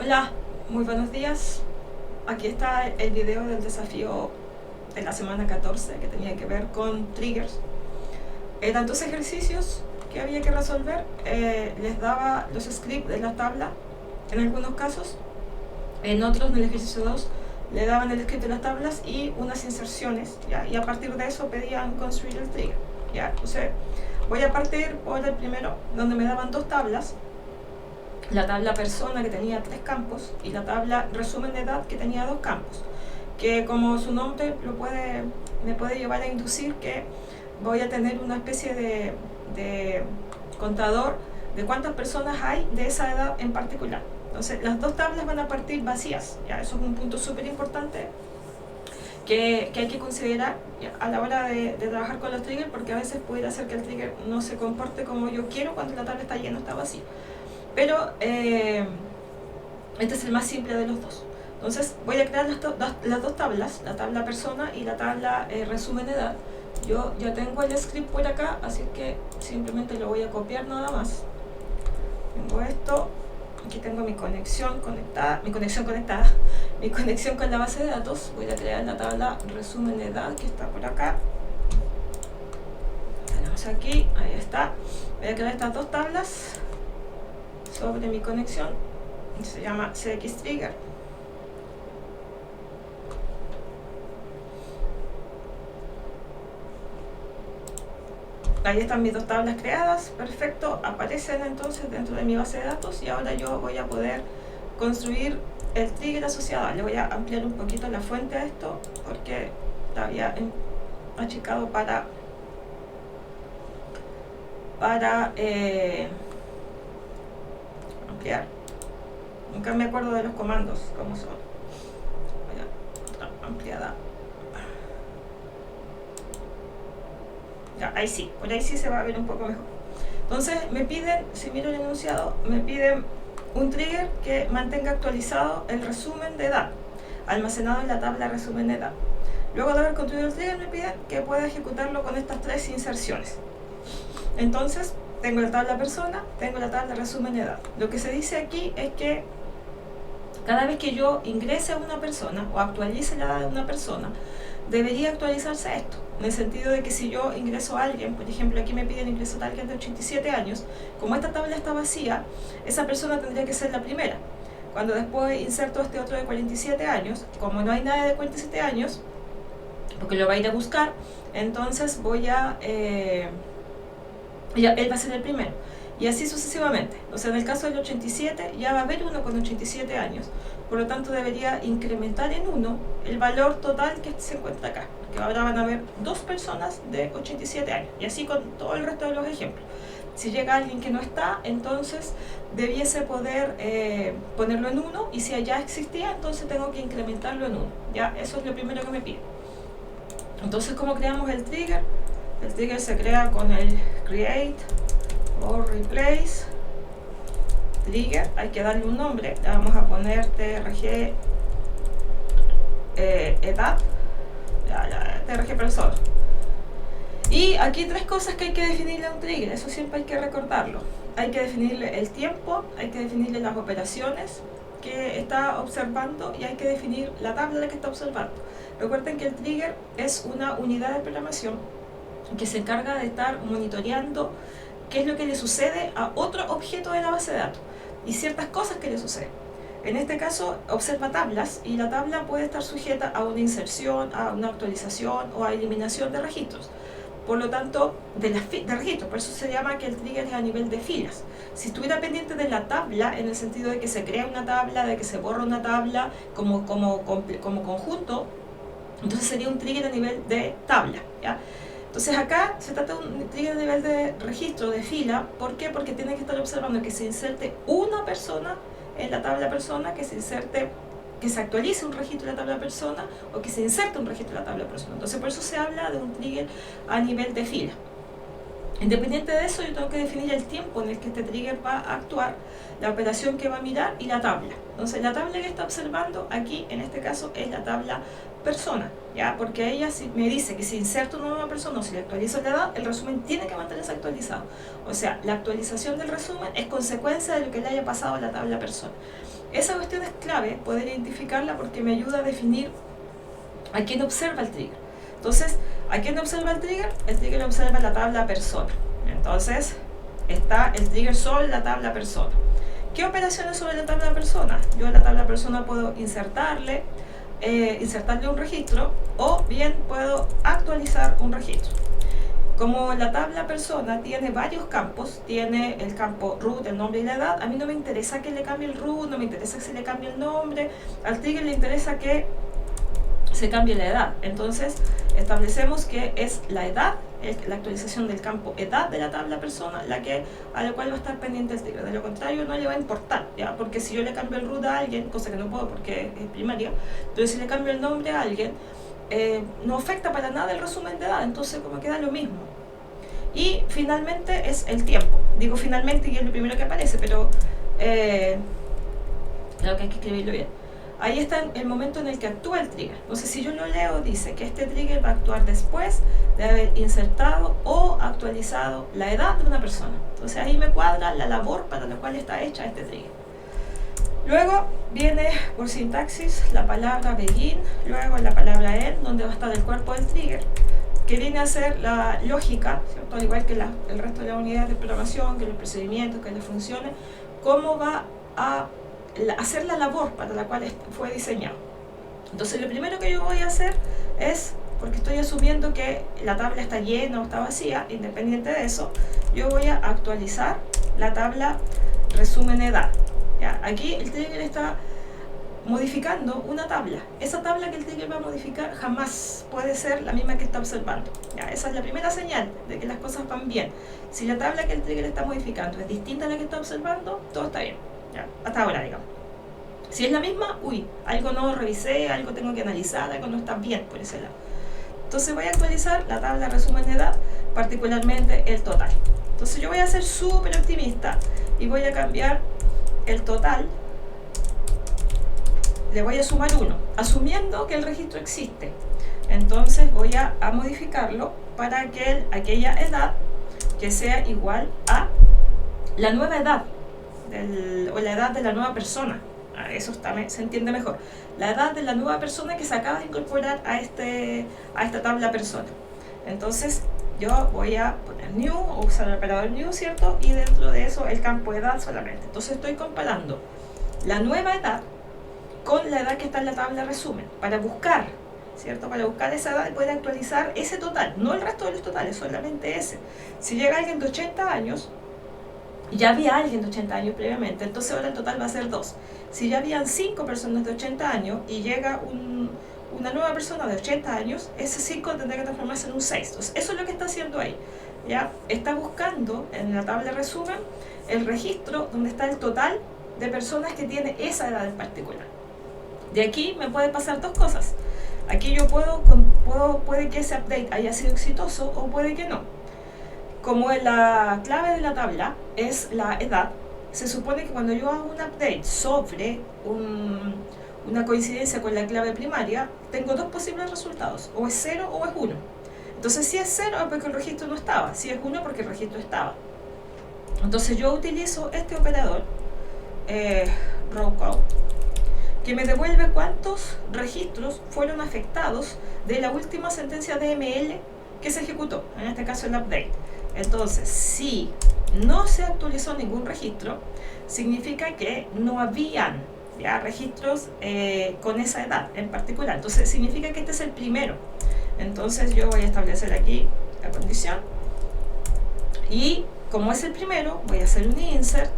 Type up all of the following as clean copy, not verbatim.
Hola, muy buenos días. Aquí está el video del desafío de la semana 14 que tenía que ver con triggers. Eran 2 ejercicios que había que resolver. Les daba los scripts de la tabla en algunos casos. En otros, en el ejercicio 2, le daban el script de las tablas y unas inserciones, ¿ya? Y a partir de eso pedían construir el trigger, ¿ya? Entonces voy a partir por el primero, donde me daban 2 tablas. La tabla persona, que tenía 3 campos, y la tabla resumen de edad, que tenía 2 campos, que como su nombre me puede llevar a inducir que voy a tener una especie de contador de cuántas personas hay de esa edad en particular. Entonces las 2 tablas van a partir vacías, ¿ya? Eso es un punto súper importante que hay que considerar, ¿ya?, a la hora de trabajar con los triggers, porque a veces puede hacer que el trigger no se comporte como yo quiero cuando la tabla está llena o está vacía. Pero este es el más simple de los dos. Entonces voy a crear las dos tablas, la tabla persona y la tabla resumen de edad. Yo ya tengo el script por acá, así que simplemente lo voy a copiar nada más. Tengo esto, aquí tengo mi conexión conectada, mi conexión con la base de datos. Voy a crear la tabla resumen de edad, que está por acá. Tenemos aquí, ahí está. Voy a crear estas 2 tablas sobre mi conexión, se llama CX Trigger. Ahí están mis 2 tablas creadas, perfecto, aparecen entonces dentro de mi base de datos, y ahora yo voy a poder construir el trigger asociado. Le voy a ampliar un poquito la fuente a esto, porque la había achicado para ampliar. Nunca me acuerdo de los comandos, cómo son. Voy a otra ampliada. Ya, ahí sí, por ahí sí se va a ver un poco mejor. Entonces me piden, si miro el enunciado, me piden un trigger que mantenga actualizado el resumen de edad, almacenado en la tabla resumen de edad. Luego de haber construido el trigger, me piden que pueda ejecutarlo con estas 3 inserciones. Entonces tengo la tabla persona, tengo la tabla resumen de edad. Lo que se dice aquí es que cada vez que yo ingrese a una persona o actualice la edad de una persona, debería actualizarse esto, en el sentido de que si yo ingreso a alguien, por ejemplo aquí me piden ingresar a alguien de 87 años, como esta tabla está vacía, esa persona tendría que ser la primera. Cuando después inserto este otro de 47 años, como no hay nadie de 47 años, porque lo va a ir a buscar, entonces él va a ser el primero. Y así sucesivamente. O sea, en el caso del 87 ya va a haber uno con 87 años. Por lo tanto, debería incrementar en 1 el valor total que se encuentra acá. Porque ahora van a haber 2 personas de 87 años. Y así con todo el resto de los ejemplos. Si llega alguien que no está, entonces debiese poder ponerlo en 1. Y si ya existía, entonces tengo que incrementarlo en 1. Ya, eso es lo primero que me pide. Entonces, ¿cómo creamos el trigger? El trigger se crea con el create o replace trigger. Hay que darle un nombre, le vamos a poner trg edad, trg persona. Y aquí 3 cosas que hay que definirle a un trigger, eso siempre hay que recordarlo. Hay que definirle el tiempo, hay que definirle las operaciones que está observando y hay que definir la tabla que está observando. Recuerden que el trigger es una unidad de programación que se encarga de estar monitoreando qué es lo que le sucede a otro objeto de la base de datos y ciertas cosas que le suceden. En este caso observa tablas y la tabla puede estar sujeta a una inserción, a una actualización o a eliminación de registros. Por lo tanto, de registros, por eso se llama que el trigger es a nivel de filas. Si estuviera pendiente de la tabla, en el sentido de que se crea una tabla, de que se borra una tabla como conjunto, entonces sería un trigger a nivel de tabla, ¿ya? Entonces acá se trata de un trigger a nivel de registro, de fila. ¿Por qué? Porque tiene que estar observando que se inserte una persona en la tabla persona, que se actualice un registro de la tabla persona o que se inserte un registro de la tabla persona. Entonces por eso se habla de un trigger a nivel de fila. Independiente de eso, yo tengo que definir el tiempo en el que este trigger va a actuar, la operación que va a mirar y la tabla. Entonces la tabla que está observando aquí, en este caso, es la tabla persona, ¿ya? Porque ella me dice que si inserto una nueva persona o si le actualizo la edad, el resumen tiene que mantenerse actualizado. O sea, la actualización del resumen es consecuencia de lo que le haya pasado a la tabla persona. Esa cuestión es clave, poder identificarla, porque me ayuda a definir a quién observa el trigger. Entonces, ¿a quién observa el trigger? El trigger observa la tabla persona. Entonces, está el trigger sobre la tabla persona. ¿Qué operaciones sobre la tabla persona? Yo en la tabla persona puedo insertarle un registro, o bien puedo actualizar un registro. Como la tabla persona tiene varios campos, tiene el campo root, el nombre y la edad, a mí no me interesa que le cambie el root, no me interesa que se le cambie el nombre, al trigger le interesa que se cambie la edad. Entonces establecemos que es la edad, la actualización del campo edad de la tabla persona, a la cual va a estar pendiente el trigger. De lo contrario no le va a importar, ¿ya? Porque si yo le cambio el root a alguien, cosa que no puedo porque es primaria, pero si le cambio el nombre a alguien, no afecta para nada el resumen de edad, entonces como queda lo mismo. Y finalmente es el tiempo. Digo finalmente y es lo primero que aparece, pero creo que hay que escribirlo bien. Ahí está el momento en el que actúa el trigger. Entonces, si yo lo leo, dice que este trigger va a actuar después de haber insertado o actualizado la edad de una persona. Entonces, ahí me cuadra la labor para la cual está hecha este trigger. Luego viene por sintaxis la palabra begin, luego la palabra end, donde va a estar el cuerpo del trigger, que viene a ser la lógica, ¿cierto? Al igual que el resto de las unidades de programación, que los procedimientos, que las funciones, cómo va a hacer la labor para la cual fue diseñado. Entonces, lo primero que yo voy a hacer es, porque estoy asumiendo que la tabla está llena o está vacía, independiente de eso, yo voy a actualizar la tabla resumen edad. ¿Ya? Aquí el trigger está modificando una tabla. Esa tabla que el trigger va a modificar jamás puede ser la misma que está observando. ¿Ya? Esa es la primera señal de que las cosas van bien. Si la tabla que el trigger está modificando es distinta a la que está observando, todo está bien. ¿Ya? Hasta ahora, digamos. Si es la misma, algo no revisé, algo tengo que analizar, algo no está bien por ese lado. Entonces voy a actualizar la tabla resumen de edad, particularmente el total. Entonces yo voy a ser súper optimista y voy a cambiar el total, le voy a sumar 1, asumiendo que el registro existe. Entonces voy a modificarlo para aquella edad que sea igual a la nueva edad, o la edad de la nueva persona. Eso se entiende mejor. La edad de la nueva persona que se acaba de incorporar a esta tabla persona. Entonces yo voy a poner new, o usar el operador new, ¿cierto? Y dentro de eso el campo edad solamente. Entonces estoy comparando la nueva edad con la edad que está en la tabla resumen, para buscar, ¿cierto? Para buscar esa edad y poder actualizar ese total, no el resto de los totales, solamente ese. Si llega alguien de 80 años, ya había alguien de 80 años previamente, entonces ahora el total va a ser 2. Si ya habían 5 personas de 80 años y llega una nueva persona de 80 años, ese 5 tendrá que transformarse en un 6. Entonces, eso es lo que está haciendo ahí. ¿Ya? Está buscando en la tabla de resumen el registro donde está el total de personas que tiene esa edad en particular. De aquí me puede pasar dos cosas. Aquí yo puede que ese update haya sido exitoso o puede que no. Como la clave de la tabla es la edad, se supone que cuando yo hago un update sobre una coincidencia con la clave primaria, tengo dos posibles resultados, o es 0 o es 1. Entonces, si es 0 es porque el registro no estaba, si es 1 porque el registro estaba. Entonces yo utilizo este operador, row count, que me devuelve cuántos registros fueron afectados de la última sentencia DML que se ejecutó, en este caso el update. Entonces, si no se actualizó ningún registro, significa que no habían ya registros con esa edad en particular. Entonces, significa que este es el primero. Entonces, yo voy a establecer aquí la condición. Y como es el primero, voy a hacer un insert,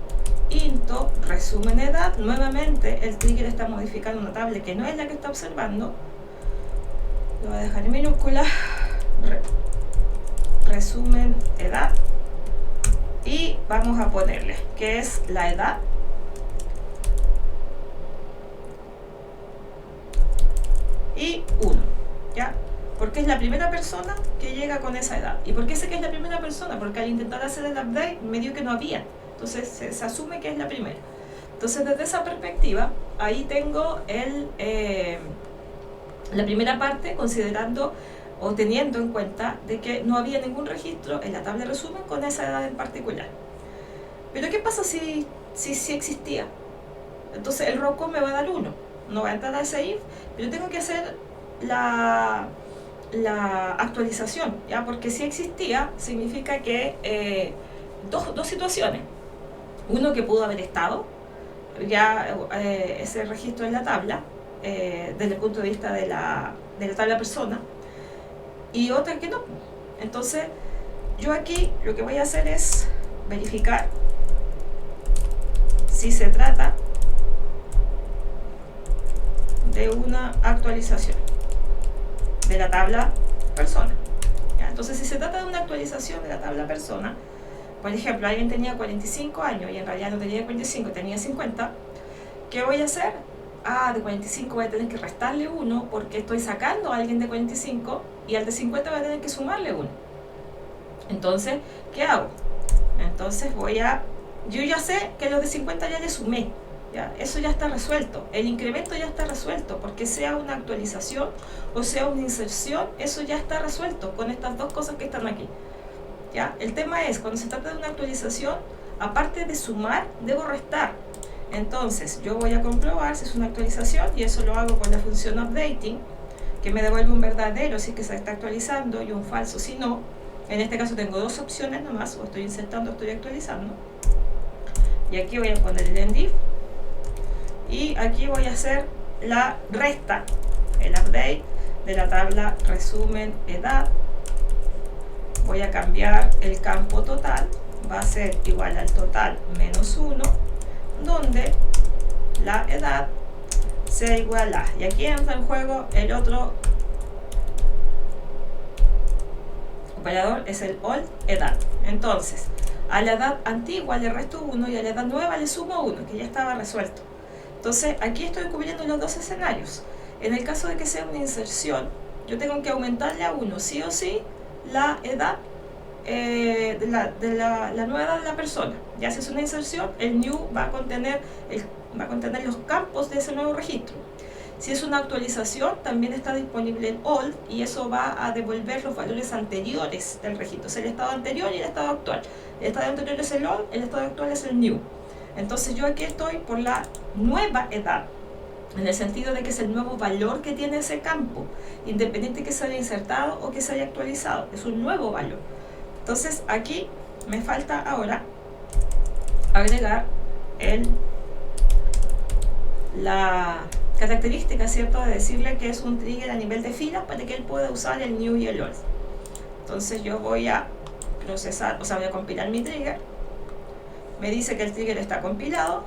into, resumen edad. Nuevamente, el trigger está modificando una tabla que no es la que está observando. Lo voy a dejar en minúscula. Resumen edad, y vamos a ponerle que es la edad y 1, ¿ya? Porque es la primera persona que llega con esa edad. ¿Y por qué sé que es la primera persona? Porque al intentar hacer el update me dio que no había, entonces se asume que es la primera. Entonces, desde esa perspectiva, ahí tengo la primera parte, considerando o teniendo en cuenta de que no había ningún registro en la tabla de resumen con esa edad en particular. Pero ¿qué pasa si existía? Entonces el row count me va a dar 1. No va a entrar a ese if, pero tengo que hacer la actualización, ¿ya? Porque si existía, significa que dos situaciones. Uno, que pudo haber estado ya ese registro en la tabla, desde el punto de vista de la tabla persona, y otra que no. Entonces yo aquí lo que voy a hacer es verificar si se trata de una actualización de la tabla persona, ¿ya? Entonces si se trata de una actualización de la tabla persona, por ejemplo, alguien tenía 45 años y en realidad no tenía 45, tenía 50, ¿qué voy a hacer? De 45 voy a tener que restarle 1 porque estoy sacando a alguien de 45 y al de 50 voy a tener que sumarle 1. Entonces, ¿qué hago? Entonces yo ya sé que los de 50 ya le sumé, ¿ya? Eso ya está resuelto, el incremento ya está resuelto, porque sea una actualización o sea una inserción, eso ya está resuelto con estas dos cosas que están aquí, ¿ya? El tema es, cuando se trata de una actualización, aparte de sumar, debo restar. Entonces yo voy a comprobar si es una actualización, y eso lo hago con la función updating, que me devuelve un verdadero si es que se está actualizando y un falso si no. En este caso tengo dos opciones nomás, o estoy insertando o estoy actualizando. Y aquí voy a poner el endif, y aquí voy a hacer la resta, el update de la tabla resumen edad. Voy a cambiar el campo total, va a ser igual al total menos 1, donde la edad sea igual a, y aquí entra en juego el otro operador, es el old edad. Entonces, a la edad antigua le resto 1 y a la edad nueva le sumo 1, que ya estaba resuelto. Entonces, aquí estoy cubriendo los dos escenarios. En el caso de que sea una inserción, yo tengo que aumentarle a 1 sí o sí la edad la nueva edad de la persona. Ya si es una inserción, el new va a contener los campos de ese nuevo registro. Si es una actualización, también está disponible el old, y eso va a devolver los valores anteriores del registro. Es el estado anterior y el estado actual. El estado anterior es el old, el estado actual es el new. Entonces yo aquí estoy por la nueva edad, en el sentido de que es el nuevo valor que tiene ese campo, independiente que se haya insertado o que se haya actualizado, es un nuevo valor. Entonces aquí me falta ahora agregar la característica, ¿cierto?, de decirle que es un trigger a nivel de filas para que él pueda usar el new y el old. Entonces yo voy a procesar, o sea, voy a compilar mi trigger. Me dice que el trigger está compilado.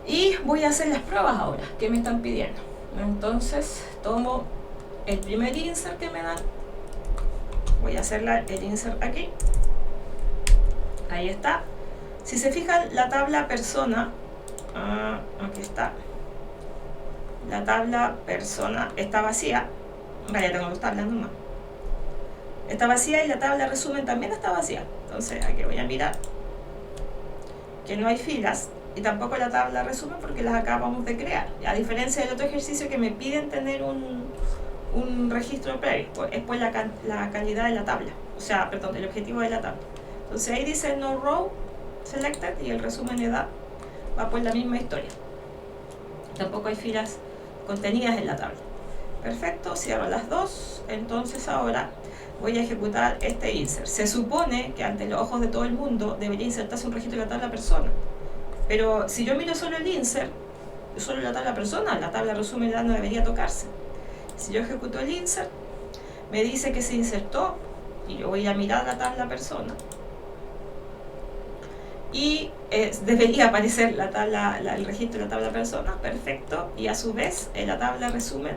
Y voy a hacer las pruebas ahora que me están pidiendo. Entonces tomo el primer insert que me dan. Voy a hacer el insert aquí. Ahí está. Si se fijan, la tabla persona, aquí está. La tabla persona está vacía. Vaya, tengo dos tablas nomás. Está vacía, y la tabla resumen también está vacía. Entonces aquí voy a mirar que no hay filas, y tampoco la tabla resumen porque las acabamos de crear. A diferencia del otro ejercicio que me piden tener un registro previo, es por la calidad de la tabla, o sea, perdón, el objetivo de la tabla. Entonces ahí dice no row selected, y el resumen edad va por la misma historia. Tampoco hay filas contenidas en la tabla. Perfecto, cierro las dos. Entonces ahora voy a ejecutar este insert. Se supone que ante los ojos de todo el mundo debería insertarse un registro de la tabla persona, pero si yo miro solo el insert, solo la tabla persona, la tabla resumen edad no debería tocarse. Si yo ejecuto el insert, me dice que se insertó, y yo voy a mirar la tabla persona, y debería aparecer el registro de la tabla persona, perfecto, y a su vez en la tabla resumen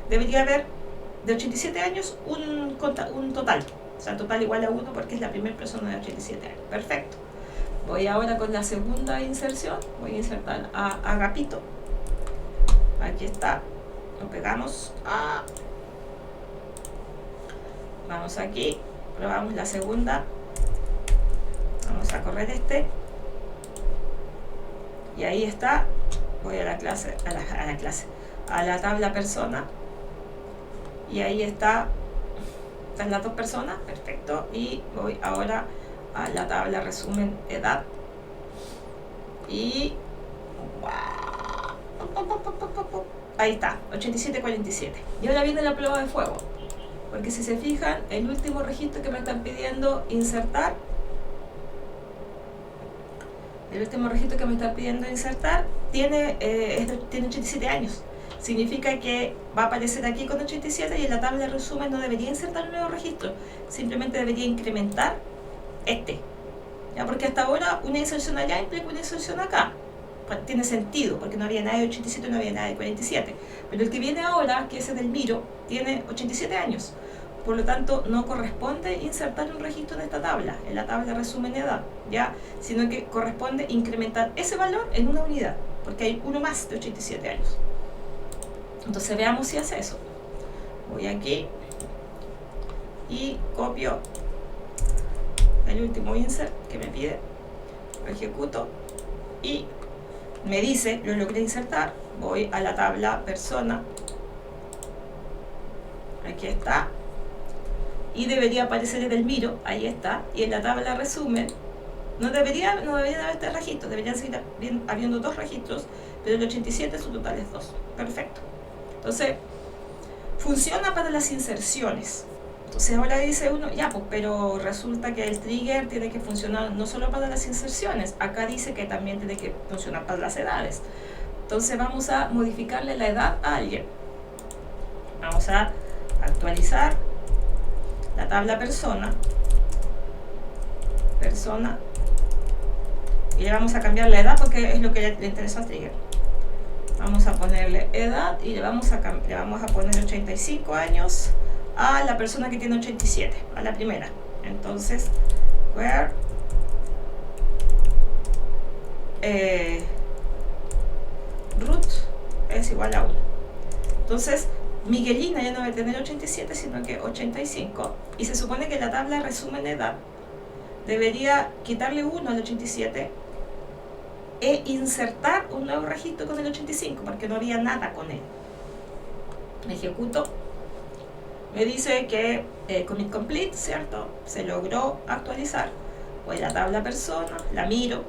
debería haber de 87 años un total, o sea, total igual a 1 porque es la primera persona de 87 años, perfecto. Voy ahora con la segunda inserción, voy a insertar a Agapito, aquí está, lo pegamos, vamos aquí, probamos la segunda, vamos a correr y ahí está. Voy a la clase, a la tabla persona, y ahí están las dos personas, perfecto, y voy ahora a la tabla resumen edad, y Ahí está, 8747. Y ahora viene la prueba de fuego. Porque si se fijan, el último registro que me están pidiendo insertar, tiene 87 años. Significa que va a aparecer aquí con 87 y en la tabla de resumen no debería insertar un nuevo registro. Simplemente debería incrementar este. ¿Ya? Porque hasta ahora una inserción allá implica una inserción acá. Pues tiene sentido, porque no había nada de 87, no había nada de 47. Pero el que viene ahora, que es el del Miro, tiene 87 años. Por lo tanto, no corresponde insertar un registro en esta tabla, en la tabla de resumen de edad, ¿ya? Sino que corresponde incrementar ese valor en una unidad, porque hay uno más de 87 años. Entonces veamos si hace eso. Voy aquí y copio el último insert que me pide, lo ejecuto y me dice, lo logré insertar. Voy a la tabla persona, aquí está, y debería aparecer el del Miro, ahí está, y en la tabla resumen no debería haber este registro, deberían seguir habiendo dos registros, pero el 87 su total es 2. Perfecto. Entonces, funciona para las inserciones. Entonces ahora dice uno, ya, pues, pero resulta que el trigger tiene que funcionar no solo para las inserciones, acá dice que también tiene que funcionar para las edades. Entonces vamos a modificarle la edad a alguien. Vamos a actualizar la tabla persona, y le vamos a cambiar la edad porque es lo que le interesa al trigger. Vamos a ponerle edad y le vamos a poner 85 años a la persona que tiene 87, a la primera. Entonces, where root es igual a 1. Entonces, Miguelina ya no va a tener 87, sino que 85. Y se supone que la tabla de resumen de edad debería quitarle 1 al 87 e insertar un nuevo registro con el 85, porque no había nada con él. Me ejecuto. Me dice que commit complete, ¿cierto? Se logró actualizar. Voy a la tabla persona, la miro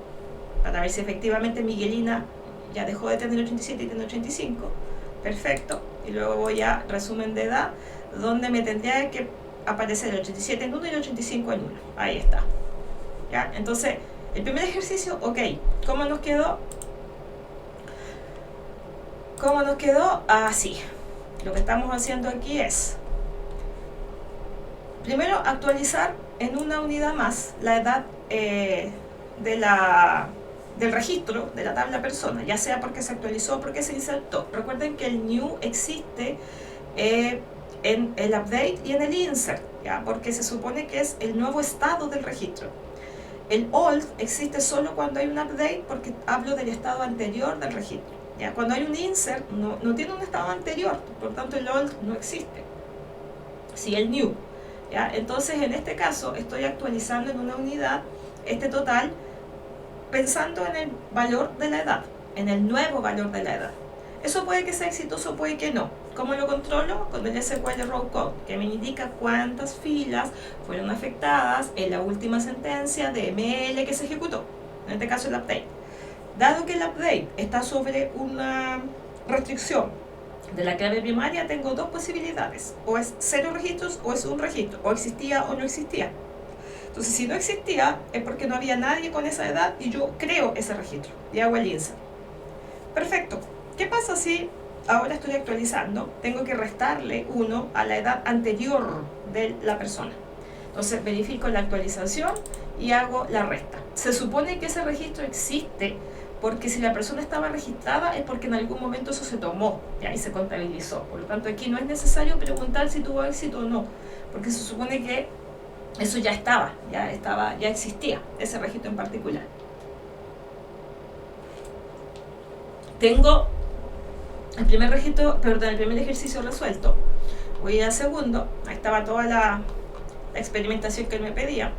para ver si efectivamente Miguelina ya dejó de tener 87 y tiene 85. Perfecto. Y luego voy a resumen de edad, donde me tendría que aparecer el 87 en 1 y el 85 en 1. Ahí está. ¿Ya? Entonces, el primer ejercicio, ok. ¿Cómo nos quedó? Así. Lo que estamos haciendo aquí es, primero, actualizar en una unidad más la edad del registro de la tabla persona, ya sea porque se actualizó o porque se insertó. Recuerden que el new existe en el update y en el insert, ¿ya? Porque se supone que es el nuevo estado del registro. El old existe solo cuando hay un update, porque hablo del estado anterior del registro, ¿ya? Cuando hay un insert no tiene un estado anterior, por lo tanto el old no existe. Sí, el new, ¿ya? Entonces en este caso estoy actualizando en una unidad este total, pensando en el valor de la edad, en el nuevo valor de la edad. Eso puede que sea exitoso, puede que no. ¿Cómo lo controlo? Con el SQL Raw Code, que me indica cuántas filas fueron afectadas en la última sentencia de ML que se ejecutó, en este caso el update. Dado que el update está sobre una restricción de la clave primaria, tengo dos posibilidades: o es 0 registros o es un registro, o existía o no existía. Entonces, si no existía, es porque no había nadie con esa edad y yo creo ese registro y hago el insert. Perfecto. ¿Qué pasa si ahora estoy actualizando? Tengo que restarle 1 a la edad anterior de la persona. Entonces, verifico la actualización y hago la resta. Se supone que ese registro existe porque si la persona estaba registrada es porque en algún momento eso se tomó, ¿ya? Y se contabilizó. Por lo tanto, aquí no es necesario preguntar si tuvo éxito o no, porque se supone que eso ya ya existía, ese registro en particular. Tengo el primer ejercicio resuelto. Voy al segundo, ahí estaba toda la experimentación que él me pedía.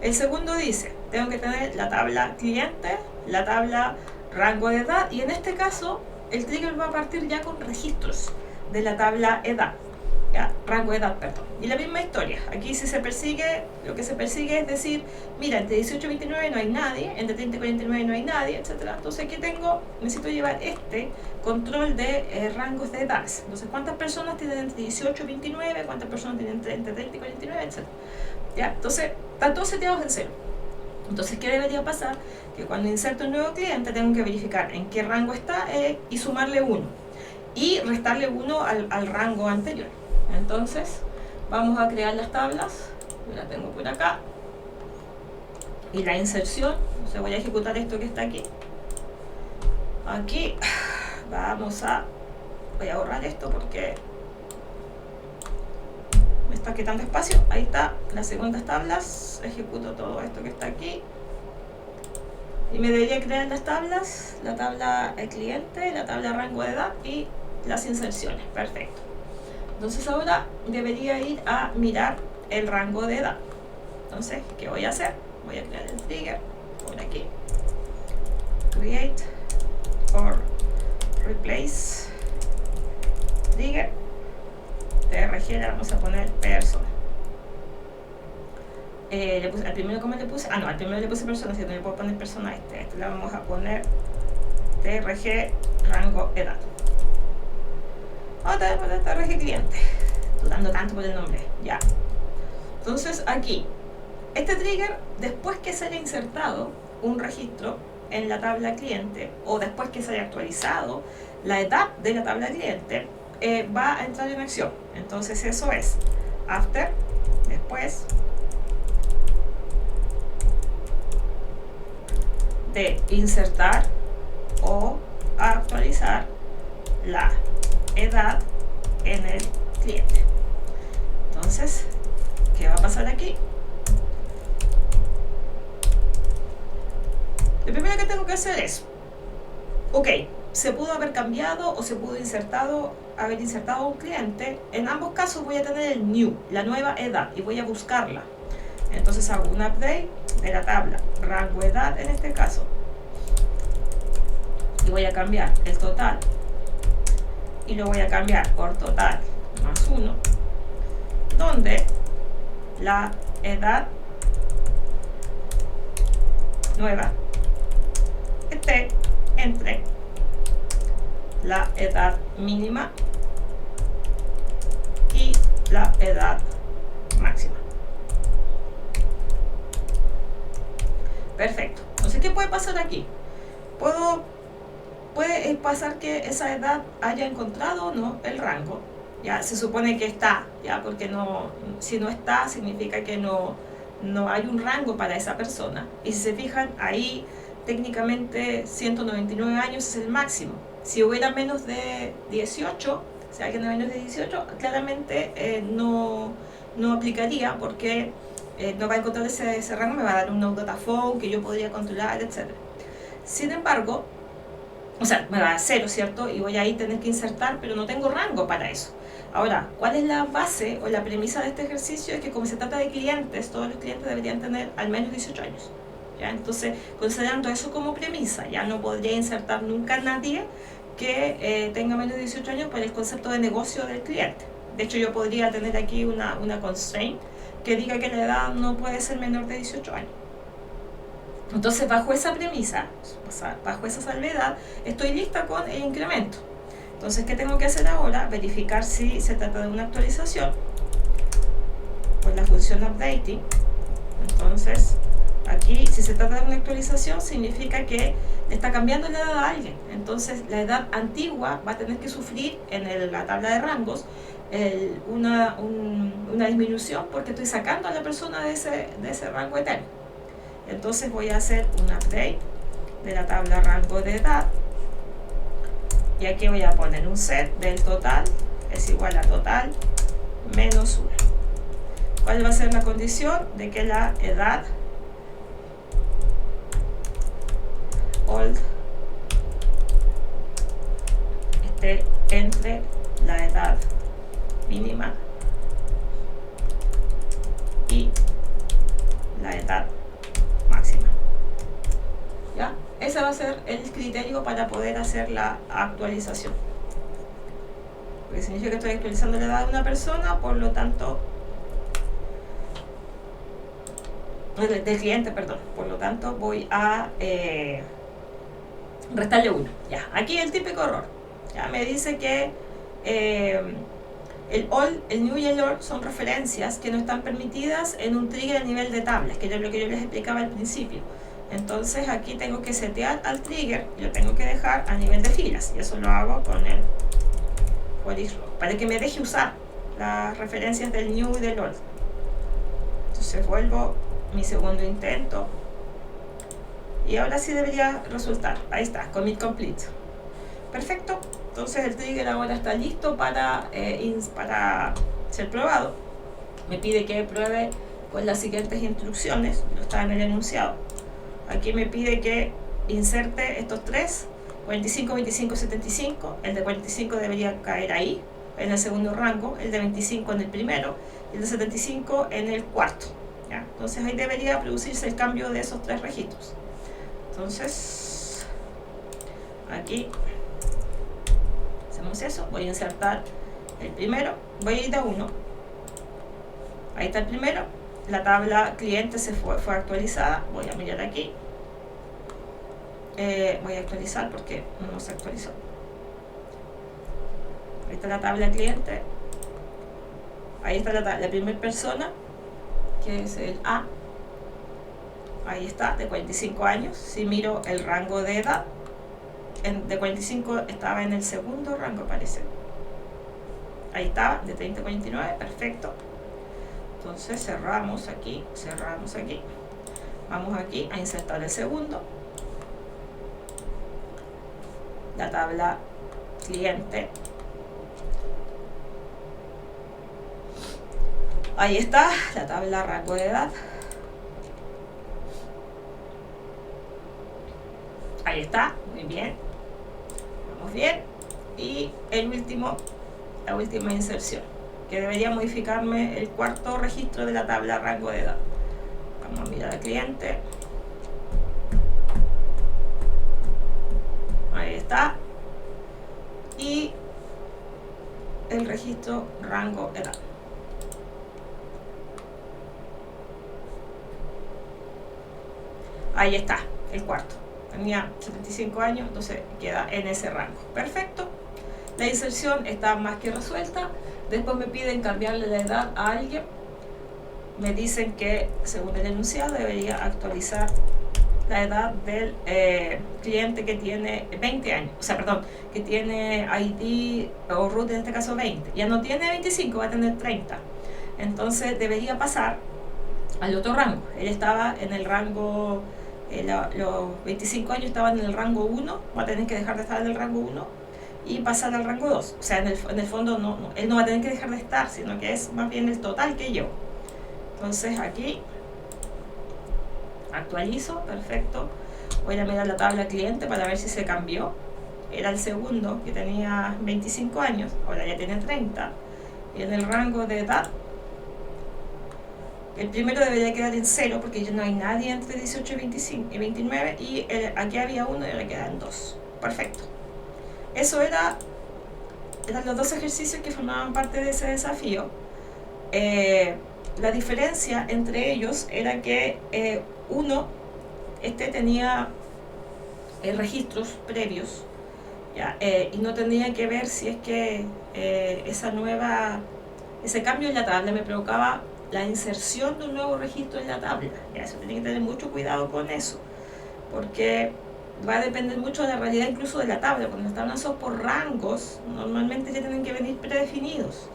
El segundo dice, tengo que tener la tabla cliente, la tabla rango de edad, y en este caso el trigger va a partir ya con registros de la tabla edad. ¿ya? Rango de edad, perdón. Y la misma historia. Aquí si se persigue, lo que se persigue es decir, mira, entre 18 y 29 no hay nadie, entre 30 y 49 no hay nadie, etc. Entonces aquí necesito llevar este control de rangos de edades. Entonces, ¿cuántas personas tienen entre 18 y 29? ¿Cuántas personas tienen entre 30 y 49? Etc. ¿Ya? Entonces, están todos seteados en cero. Entonces, ¿qué debería pasar? Que cuando inserto un nuevo cliente tengo que verificar en qué rango está y sumarle 1 y restarle 1 al rango anterior. Entonces, vamos a crear las tablas. Yo la tengo por acá. Y la inserción, entonces voy a ejecutar esto que está aquí. Aquí voy a borrar esto porque me está quitando espacio. Ahí está, las segundas tablas. Ejecuto todo esto que está aquí. Y me debería crear las tablas, la tabla cliente, la tabla rango de edad y las inserciones. Perfecto. Entonces ahora debería ir a mirar el rango de edad. Entonces, ¿qué voy a hacer? Voy a crear el trigger por aquí. Create or replace trigger. TRG le vamos a poner persona. Al primero como le puse, al primero le puse persona, si no le puedo poner persona a este le vamos a poner TRG rango edad. Vamos a poner TRG cliente, dudando tanto por el nombre, ya. Entonces aquí, este trigger, después que se haya insertado un registro en la tabla cliente o después que se haya actualizado la edad de la tabla cliente, va a entrar en acción. Entonces eso es after, después de insertar o actualizar la edad en el cliente. Entonces, ¿qué va a pasar aquí? Lo primero que tengo que hacer es, ok, se pudo haber cambiado o se pudo haber insertado un cliente. En ambos casos voy a tener el new, la nueva edad, y voy a buscarla. Entonces hago un update de la tabla rango edad en este caso y voy a cambiar el total y lo voy a cambiar por total más 1, donde la edad nueva esté entre la edad mínima y la edad máxima. Perfecto. Entonces, ¿qué puede pasar aquí? Puede pasar que esa edad haya encontrado o no el rango. Ya se supone que está, ya, porque si no está, significa que no hay un rango para esa persona. Y si se fijan, ahí técnicamente 199 años es el máximo. Si hubiera menos de 18, si alguien de menos de 18, claramente no aplicaría porque no va a encontrar ese rango, me va a dar un dataphone que yo podría controlar, etc. Sin embargo, o sea, me va a dar 0, ¿cierto? Y voy a ahí tener que insertar, pero no tengo rango para eso. Ahora, ¿cuál es la base o la premisa de este ejercicio? Es que como se trata de clientes, todos los clientes deberían tener al menos 18 años. ¿Ya? Entonces, considerando eso como premisa, ya no podría insertar nunca a nadie que tenga menos de 18 años por el concepto de negocio del cliente. De hecho, yo podría tener aquí una constraint que diga que la edad no puede ser menor de 18 años. Entonces, bajo esa premisa, bajo esa salvedad, estoy lista con el incremento. Entonces, ¿qué tengo que hacer ahora? Verificar si se trata de una actualización por la función updating. Entonces, aquí, si se trata de una actualización, significa que le está cambiando la edad a alguien. Entonces, la edad antigua va a tener que sufrir en la tabla de rangos una disminución porque estoy sacando a la persona de ese rango eterno. Entonces voy a hacer un update de la tabla rango de edad y aquí voy a poner un set del total es igual a total menos 1. ¿Cuál va a ser la condición? De que la edad old esté entre la edad mínima y la edad máxima. ¿Ya? Ese va a ser el criterio para poder hacer la actualización. porque significa que estoy actualizando la edad de una persona, por lo tanto, del cliente, perdón, por lo tanto voy a restarle 1. Ya, aquí el típico error. Ya me dice que el all, el new y el all son referencias que no están permitidas en un trigger a nivel de tablas, que es lo que yo les explicaba al principio. Entonces aquí tengo que setear al trigger y lo tengo que dejar a nivel de filas, y eso lo hago con el for each row, para que me deje usar las referencias del new y del old. Entonces vuelvo mi segundo intento y ahora sí debería resultar. Ahí está, commit complete. Perfecto. Entonces el trigger ahora está listo para ser probado. Me pide que pruebe con las siguientes instrucciones, lo está en el enunciado. Aquí me pide que inserte estos tres, 45, 25, 75. El de 45 debería caer ahí, en el segundo rango, el de 25 en el primero y el de 75 en el cuarto. ¿Ya? Entonces ahí debería producirse el cambio de esos tres registros. Entonces, aquí hacemos eso, voy a insertar el primero, voy a ir a 1. Ahí está el primero, la tabla cliente fue actualizada, voy a mirar aquí. Voy a actualizar porque no se actualizó. Ahí está la tabla cliente. Ahí está la primera persona, que es el A. Ahí está, de 45 años. Si miro el rango de edad, de 45 estaba en el segundo rango, parece. Ahí estaba, de 30 a 49, perfecto. Entonces cerramos aquí. Vamos aquí a insertar el segundo. La tabla cliente. Ahí está, la tabla rango de edad. Ahí está, muy bien. Vamos bien. Y el último, la última inserción, que debería modificarme el cuarto registro de la tabla rango de edad. Vamos a mirar al cliente. Ahí está. Y el registro rango edad. Ahí está, el cuarto. Tenía 75 años, entonces queda en ese rango. Perfecto. La inserción está más que resuelta. Después me piden cambiarle la edad a alguien. Me dicen que, según el enunciado, debería actualizar la edad del cliente que tiene 20 años. O sea, perdón, que tiene ID o root, en este caso 20. Ya no tiene 25, va a tener 30. Entonces debería pasar al otro rango. Él estaba en el rango, los 25 años estaban en el rango 1, va a tener que dejar de estar en el rango 1 y pasar al rango 2. O sea, en el fondo él no va a tener que dejar de estar, sino que es más bien el total que yo. Entonces aquí actualizo, perfecto. Voy a mirar la tabla cliente para ver si se cambió. Era el segundo, que tenía 25 años, ahora ya tiene 30. Y en el rango de edad, el primero debería quedar en 0 porque ya no hay nadie entre 18 y 29. Y aquí había 1 y ahora queda en 2. Perfecto. Eso eran los dos ejercicios que formaban parte de ese desafío. La diferencia entre ellos era que uno tenía registros previos, ¿ya? Y no tenía que ver si es que ese cambio en la tabla me provocaba la inserción de un nuevo registro en la tabla. ¿Ya? Eso tiene que tener mucho cuidado con eso, porque va a depender mucho de la realidad incluso de la tabla. Cuando las tablas son por rangos, normalmente ya tienen que venir predefinidos.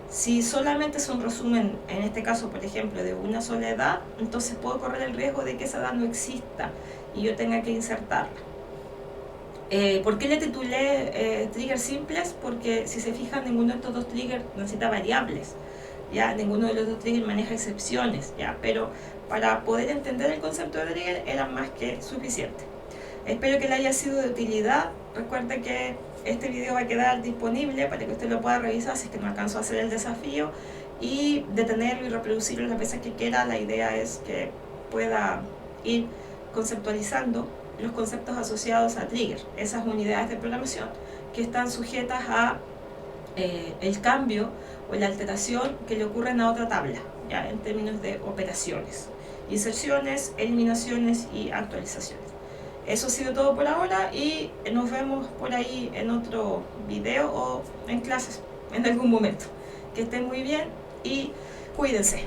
Si solamente es un resumen, en este caso por ejemplo de una sola edad, entonces puedo correr el riesgo de que esa edad no exista y yo tenga que insertarla. ¿Por qué le titulé triggers simples? Porque si se fijan, ninguno de estos dos triggers necesita variables, ¿ya? Ninguno de los dos triggers maneja excepciones, ¿ya? Pero para poder entender el concepto de trigger era más que suficiente. Espero que le haya sido de utilidad. Recuerde que este video va a quedar disponible para que usted lo pueda revisar si es que no alcanzó a hacer el desafío, y detenerlo y reproducirlo las veces que quiera. La idea es que pueda ir conceptualizando los conceptos asociados a trigger, esas unidades de programación que están sujetas a el cambio o la alteración que le ocurren a otra tabla, ya en términos de operaciones, inserciones, eliminaciones y actualizaciones. Eso ha sido todo por ahora y nos vemos por ahí en otro video o en clases en algún momento. Que estén muy bien y cuídense.